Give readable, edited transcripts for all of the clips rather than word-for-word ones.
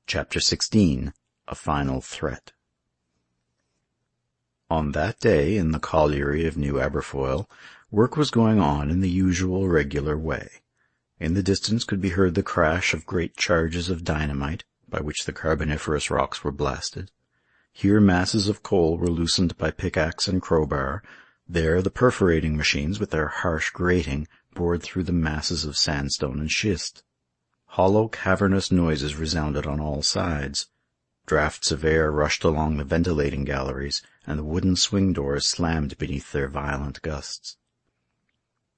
Chapter 16. A Final Threat. On that day, in the colliery of New Aberfoyle, work was going on in the usual regular way. In the distance could be heard the crash of great charges of dynamite, by which the carboniferous rocks were blasted. Here masses of coal were loosened by pickaxe and crowbar. There the perforating machines, with their harsh grating, bored through the masses of sandstone and schist. Hollow, cavernous noises resounded on all sides. Draughts of air rushed along the ventilating galleries, and the wooden swing doors slammed beneath their violent gusts.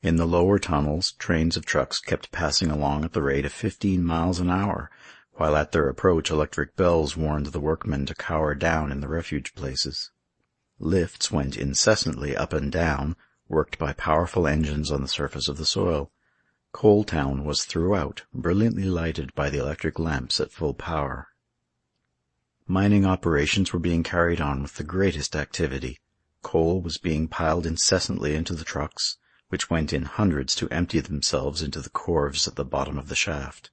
In the lower tunnels, trains of trucks kept passing along at the rate of 15 miles an hour, while at their approach electric bells warned the workmen to cower down in the refuge places. Lifts went incessantly up and down, worked by powerful engines on the surface of the soil. Coal Town was throughout brilliantly lighted by the electric lamps at full power. Mining operations were being carried on with the greatest activity. Coal was being piled incessantly into the trucks, which went in hundreds to empty themselves into the corves at the bottom of the shaft.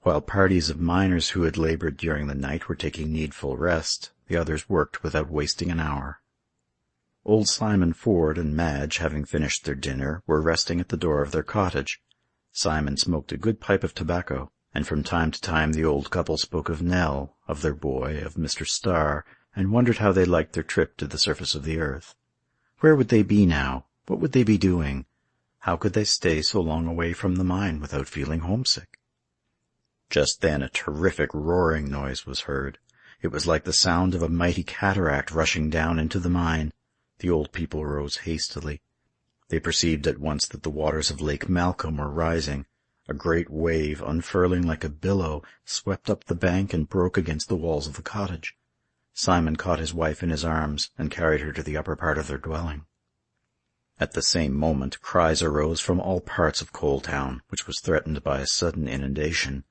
While parties of miners who had labored during the night were taking needful rest, the others worked without wasting an hour. Old Simon Ford and Madge, having finished their dinner, were resting at the door of their cottage. Simon smoked a good pipe of tobacco, and from time to time the old couple spoke of Nell, of their boy, of Mr. Starr, and wondered how they liked their trip to the surface of the earth. Where would they be now? What would they be doing? How could they stay so long away from the mine without feeling homesick? Just then a terrific roaring noise was heard. It was like the sound of a mighty cataract rushing down into the mine. The old people rose hastily. They perceived at once that the waters of Lake Malcolm were rising. A great wave, unfurling like a billow, swept up the bank and broke against the walls of the cottage. Simon caught his wife in his arms and carried her to the upper part of their dwelling. At the same moment cries arose from all parts of Coal Town, which was threatened by a sudden inundation.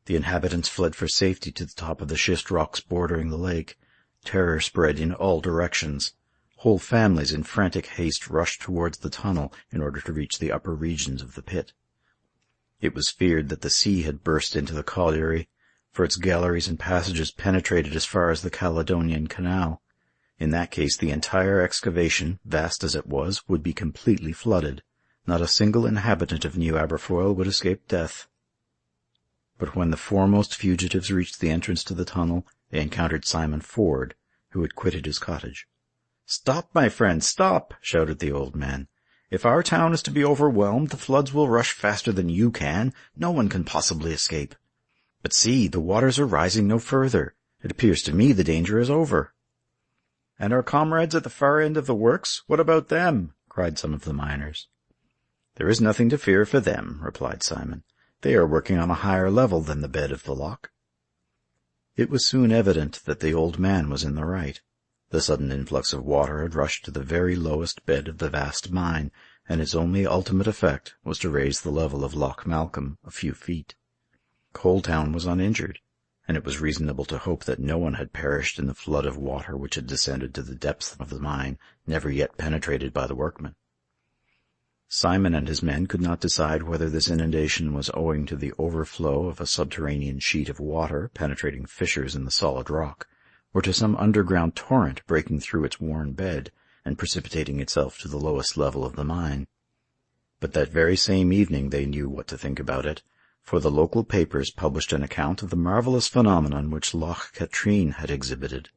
The inhabitants fled for safety to the top of the schist rocks bordering the lake. Terror spread in all directions. Whole families in frantic haste rushed towards the tunnel in order to reach the upper regions of the pit. It was feared that the sea had burst into the colliery, for its galleries and passages penetrated as far as the Caledonian Canal. In that case the entire excavation, vast as it was, would be completely flooded. Not a single inhabitant of New Aberfoyle would escape death. But when the foremost fugitives reached the entrance to the tunnel, they encountered Simon Ford, who had quitted his cottage. "Stop, my friend, stop!" shouted the old man. "If our town is to be overwhelmed, the floods will rush faster than you can. No one can possibly escape. But see, the waters are rising no further. It appears to me the danger is over." "And our comrades at the far end of the works, what about them?" cried some of the miners. "There is nothing to fear for them," replied Simon. "They are working on a higher level than the bed of the loch." It was soon evident that the old man was in the right. The sudden influx of water had rushed to the very lowest bed of the vast mine, and its only ultimate effect was to raise the level of Loch Malcolm a few feet. Coal Town was uninjured, and it was reasonable to hope that no one had perished in the flood of water which had descended to the depths of the mine, never yet penetrated by the workmen. Simon and his men could not decide whether this inundation was owing to the overflow of a subterranean sheet of water penetrating fissures in the solid rock, or to some underground torrent breaking through its worn bed and precipitating itself to the lowest level of the mine. But that very same evening they knew what to think about it, for the local papers published an account of the marvellous phenomenon which Loch Katrine had exhibited.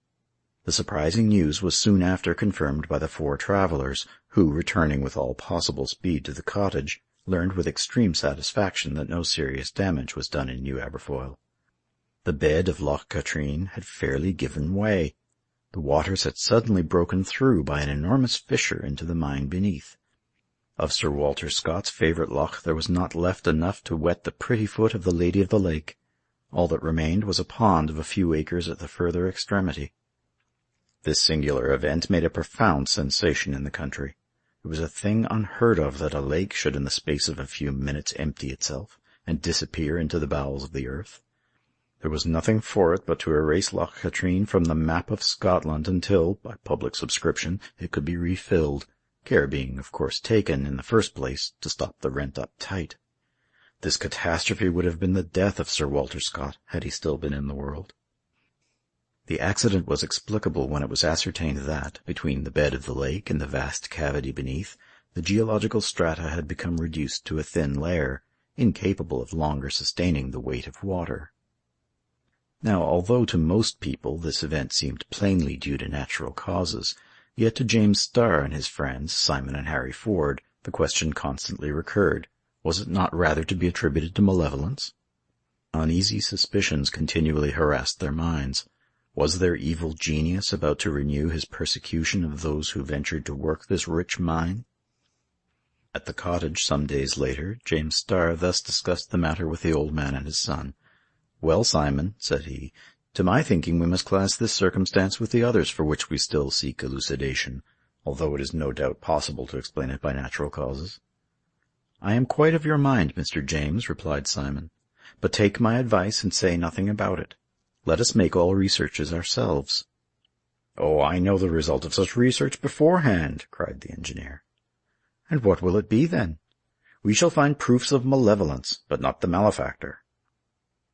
The surprising news was soon after confirmed by the 4 travellers, who, returning with all possible speed to the cottage, learned with extreme satisfaction that no serious damage was done in New Aberfoyle. The bed of Loch Katrine had fairly given way. The waters had suddenly broken through by an enormous fissure into the mine beneath. Of Sir Walter Scott's favourite loch there was not left enough to wet the pretty foot of the Lady of the Lake. All that remained was a pond of a few acres at the further extremity. This singular event made a profound sensation in the country. It was a thing unheard of that a lake should in the space of a few minutes empty itself and disappear into the bowels of the earth. There was nothing for it but to erase Loch Katrine from the map of Scotland until, by public subscription, it could be refilled, care being, of course, taken, in the first place, to stop the rent-up tight. This catastrophe would have been the death of Sir Walter Scott, had he still been in the world. The accident was explicable when it was ascertained that, between the bed of the lake and the vast cavity beneath, the geological strata had become reduced to a thin layer, incapable of longer sustaining the weight of water. Now, although to most people this event seemed plainly due to natural causes, yet to James Starr and his friends, Simon and Harry Ford, the question constantly recurred, was it not rather to be attributed to malevolence? Uneasy suspicions continually harassed their minds. Was their evil genius about to renew his persecution of those who ventured to work this rich mine? At the cottage some days later, James Starr thus discussed the matter with the old man and his son. "Well, Simon," said he, "to my thinking we must class this circumstance with the others for which we still seek elucidation, although it is no doubt possible to explain it by natural causes." "I am quite of your mind, Mr. James," replied Simon, "but take my advice and say nothing about it. Let us make all researches ourselves." "Oh, I know the result of such research beforehand," cried the engineer. "And what will it be, then?" "We shall find proofs of malevolence, but not the malefactor."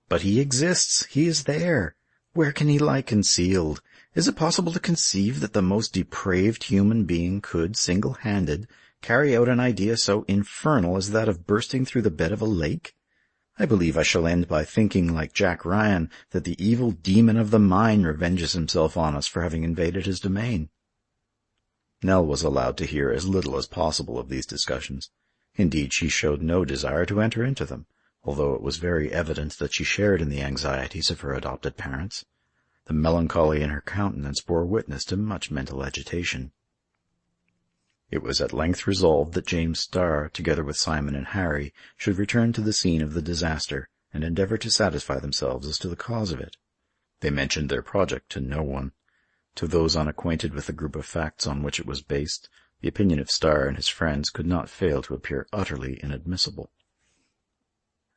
"But he exists. He is there. Where can he lie concealed? Is it possible to conceive that the most depraved human being could, single-handed, carry out an idea so infernal as that of bursting through the bed of a lake? I believe I shall end by thinking, like Jack Ryan, that the evil demon of the mine revenges himself on us for having invaded his domain." Nell was allowed to hear as little as possible of these discussions. Indeed, she showed no desire to enter into them, although it was very evident that she shared in the anxieties of her adopted parents. The melancholy in her countenance bore witness to much mental agitation. It was at length resolved that James Starr, together with Simon and Harry, should return to the scene of the disaster, and endeavour to satisfy themselves as to the cause of it. They mentioned their project to no one. To those unacquainted with the group of facts on which it was based, the opinion of Starr and his friends could not fail to appear utterly inadmissible.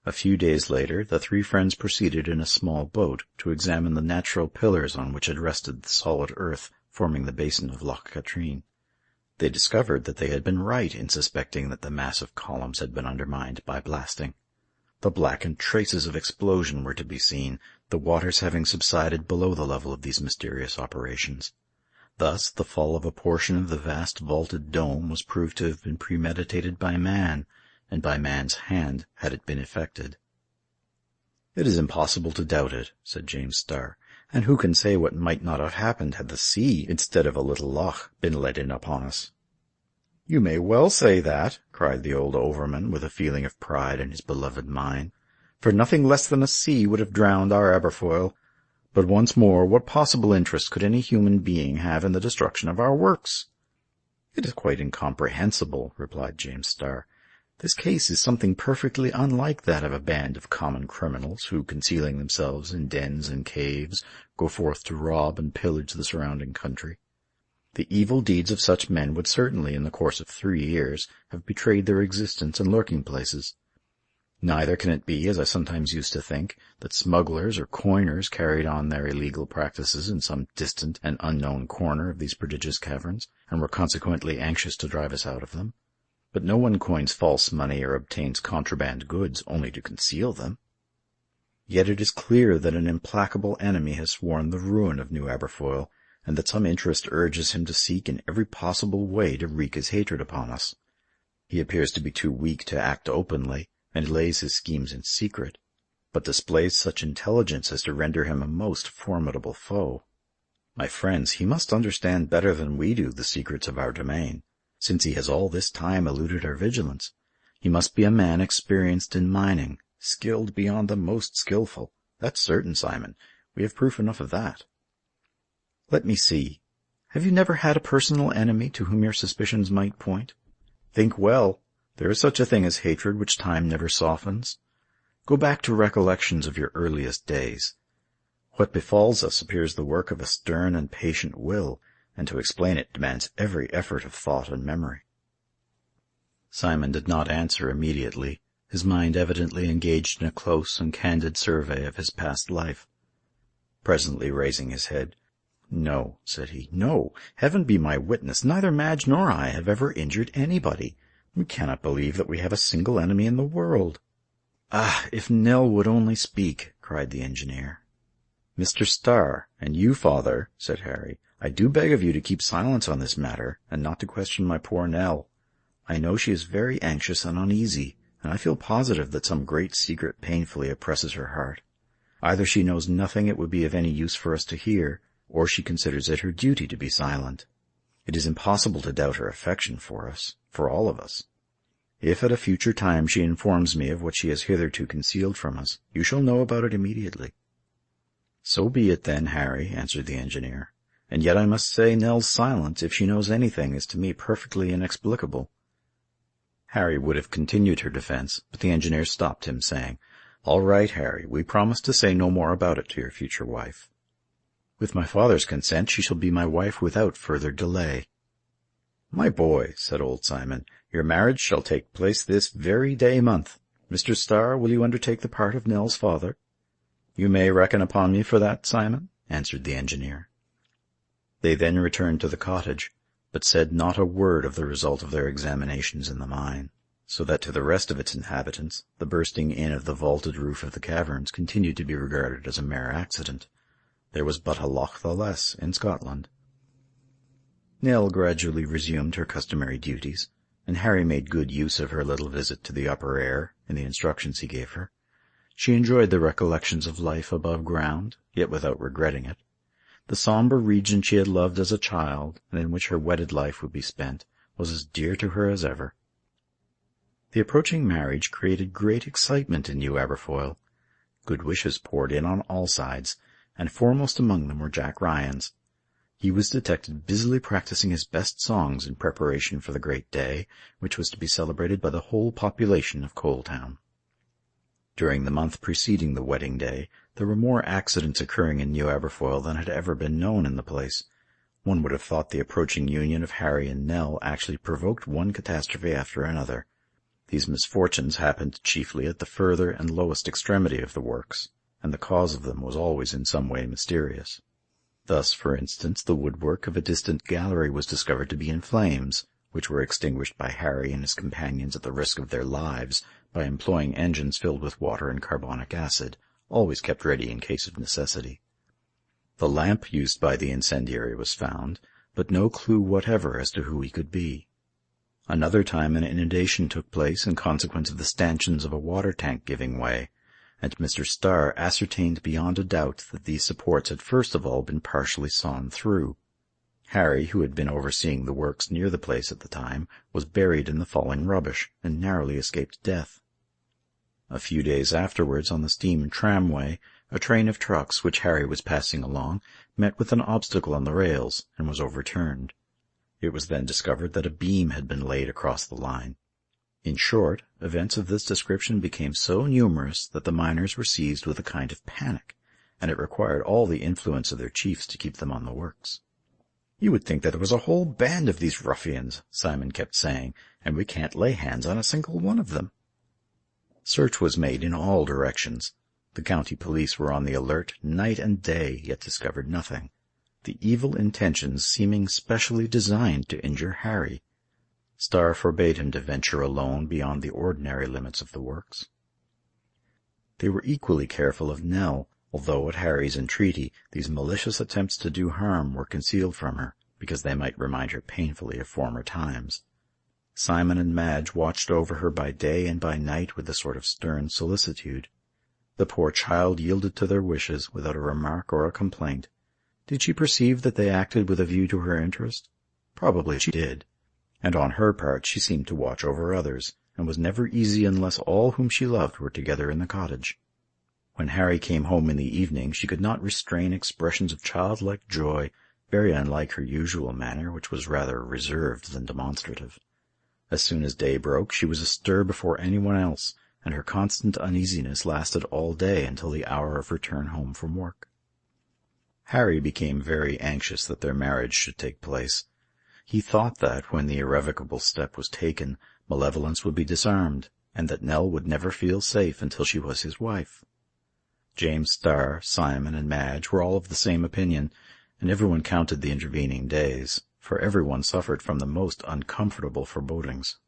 A few days later, the three friends proceeded in a small boat to examine the natural pillars on which had rested the solid earth forming the basin of Loch Katrine. They discovered that they had been right in suspecting that the massive columns had been undermined by blasting. The blackened traces of explosion were to be seen, the waters having subsided below the level of these mysterious operations. Thus, the fall of a portion of the vast vaulted dome was proved to have been premeditated by man, and by man's hand had it been effected. "It is impossible to doubt it," said James Starr, "and who can say what might not have happened had the sea, instead of a little loch, been let in upon us?" "You may well say that," cried the old overman, with a feeling of pride in his beloved mine, "for nothing less than a sea would have drowned our Aberfoyle. But once more, what possible interest could any human being have in the destruction of our works?" "It is quite incomprehensible," replied James Starr. "This case is something perfectly unlike that of a band of common criminals who, concealing themselves in dens and caves, go forth to rob and pillage the surrounding country. The evil deeds of such men would certainly, in the course of 3 years, have betrayed their existence and lurking-places. Neither can it be, as I sometimes used to think, that smugglers or coiners carried on their illegal practices in some distant and unknown corner of these prodigious caverns, and were consequently anxious to drive us out of them. But no one coins false money or obtains contraband goods only to conceal them. Yet it is clear that an implacable enemy has sworn the ruin of New Aberfoyle, and that some interest urges him to seek in every possible way to wreak his hatred upon us. He appears to be too weak to act openly, and lays his schemes in secret, but displays such intelligence as to render him a most formidable foe. My friends, he must understand better than we do the secrets of our domain, since he has all this time eluded our vigilance. He must be a man experienced in mining, skilled beyond the most skilful. That's certain, Simon. We have proof enough of that. Let me see. Have you never had a personal enemy to whom your suspicions might point? Think well. There is such a thing as hatred which time never softens. Go back to recollections of your earliest days. What befalls us appears the work of a stern and patient will, and to explain it demands every effort of thought and memory. Simon did not answer immediately, his mind evidently engaged in a close and candid survey of his past life. Presently raising his head, "No," said he, "no. Heaven be my witness, neither Madge nor I have ever injured anybody. We cannot believe that we have a single enemy in the world." "Ah, if Nell would only speak!" cried the engineer. "Mr. Starr, and you, father," said Harry, "I do beg of you to keep silence on this matter, and not to question my poor Nell. I know she is very anxious and uneasy, and I feel positive that some great secret painfully oppresses her heart. Either she knows nothing it would be of any use for us to hear, or she considers it her duty to be silent. It is impossible to doubt her affection for us, for all of us. If at a future time she informs me of what she has hitherto concealed from us, you shall know about it immediately." "So be it then, Harry," answered the engineer. "And yet I must say Nell's silence, if she knows anything, is to me perfectly inexplicable." Harry would have continued her defence, but the engineer stopped him, saying, "All right, Harry, we promise to say no more about it to your future wife. With my father's consent, she shall be my wife without further delay." "My boy," said old Simon, "your marriage shall take place this very day month. Mr. Starr, will you undertake the part of Nell's father?" "You may reckon upon me for that, Simon," answered the engineer. They then returned to the cottage, but said not a word of the result of their examinations in the mine, so that to the rest of its inhabitants the bursting in of the vaulted roof of the caverns continued to be regarded as a mere accident. There was but a loch the less in Scotland. Nell gradually resumed her customary duties, and Harry made good use of her little visit to the upper air in the instructions he gave her. She enjoyed the recollections of life above ground, yet without regretting it. The sombre region she had loved as a child, and in which her wedded life would be spent, was as dear to her as ever. The approaching marriage created great excitement in New Aberfoyle. Good wishes poured in on all sides, and foremost among them were Jack Ryan's. He was detected busily practising his best songs in preparation for the great day, which was to be celebrated by the whole population of Coaltown. During the month preceding the wedding day, there were more accidents occurring in New Aberfoyle than had ever been known in the place. One would have thought the approaching union of Harry and Nell actually provoked one catastrophe after another. These misfortunes happened chiefly at the further and lowest extremity of the works, and the cause of them was always in some way mysterious. Thus, for instance, the woodwork of a distant gallery was discovered to be in flames, which were extinguished by Harry and his companions at the risk of their lives, by employing engines filled with water and carbonic acid, always kept ready in case of necessity. The lamp used by the incendiary was found, but no clue whatever as to who he could be. Another time an inundation took place in consequence of the stanchions of a water tank giving way, and Mr. Starr ascertained beyond a doubt that these supports had first of all been partially sawn through. Harry, who had been overseeing the works near the place at the time, was buried in the falling rubbish, and narrowly escaped death. A few days afterwards, on the steam tramway, a train of trucks, which Harry was passing along, met with an obstacle on the rails, and was overturned. It was then discovered that a beam had been laid across the line. In short, events of this description became so numerous that the miners were seized with a kind of panic, and it required all the influence of their chiefs to keep them on the works. "You would think that there was a whole band of these ruffians," Simon kept saying, "and we can't lay hands on a single one of them." Search was made in all directions. The county police were on the alert night and day, yet discovered nothing, the evil intentions seeming specially designed to injure Harry. Starr forbade him to venture alone beyond the ordinary limits of the works. They were equally careful of Nell, although at Harry's entreaty these malicious attempts to do harm were concealed from her, because they might remind her painfully of former times. Simon and Madge watched over her by day and by night with a sort of stern solicitude. The poor child yielded to their wishes without a remark or a complaint. Did she perceive that they acted with a view to her interest? Probably she did. And on her part she seemed to watch over others, and was never easy unless all whom she loved were together in the cottage. When Harry came home in the evening, she could not restrain expressions of childlike joy, very unlike her usual manner, which was rather reserved than demonstrative. As soon as day broke, she was astir before anyone else, and her constant uneasiness lasted all day until the hour of return home from work. Harry became very anxious that their marriage should take place. He thought that, when the irrevocable step was taken, malevolence would be disarmed, and that Nell would never feel safe until she was his wife. James Starr, Simon, and Madge were all of the same opinion, and everyone counted the intervening days, for everyone suffered from the most uncomfortable forebodings.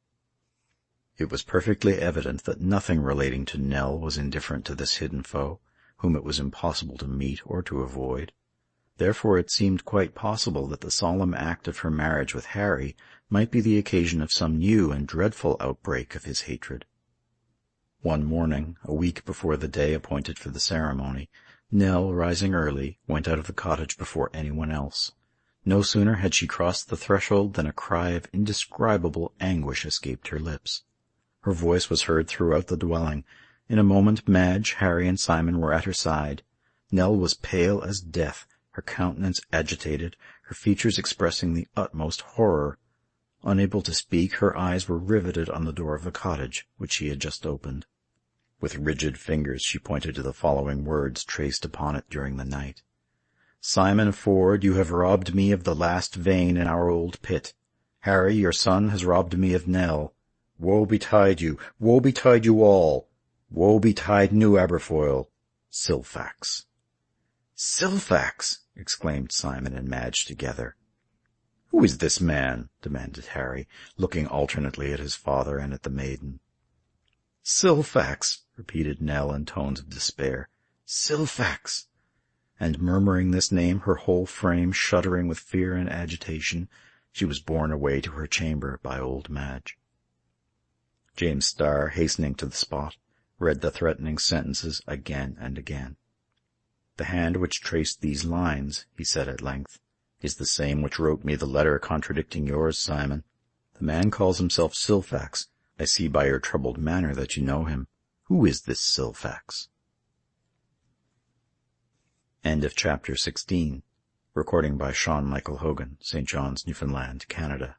It was perfectly evident that nothing relating to Nell was indifferent to this hidden foe, whom it was impossible to meet or to avoid. Therefore it seemed quite possible that the solemn act of her marriage with Harry might be the occasion of some new and dreadful outbreak of his hatred. One morning, a week before the day appointed for the ceremony, Nell, rising early, went out of the cottage before anyone else. No sooner had she crossed the threshold than a cry of indescribable anguish escaped her lips. Her voice was heard throughout the dwelling. In a moment Madge, Harry, and Simon were at her side. Nell was pale as death, her countenance agitated, her features expressing the utmost horror. Unable to speak, her eyes were riveted on the door of the cottage, which she had just opened. With rigid fingers she pointed to the following words traced upon it during the night. "Simon Ford, you have robbed me of the last vein in our old pit. Harry, your son, has robbed me of Nell. Woe betide you! Woe betide you all! Woe betide New Aberfoyle! Silfax." "Silfax!" exclaimed Simon and Madge together. "Who is this man?" demanded Harry, looking alternately at his father and at the maiden. "Silfax!" repeated Nell in tones of despair. "Silfax!" And murmuring this name, her whole frame shuddering with fear and agitation, she was borne away to her chamber by old Madge. James Starr, hastening to the spot, read the threatening sentences again and again. "The hand which traced these lines," he said at length, "is the same which wrote me the letter contradicting yours, Simon. The man calls himself Silfax. I see by your troubled manner that you know him. Who is this Silfax?" End of chapter 16. Recording by Sean Michael Hogan, St. John's, Newfoundland, Canada.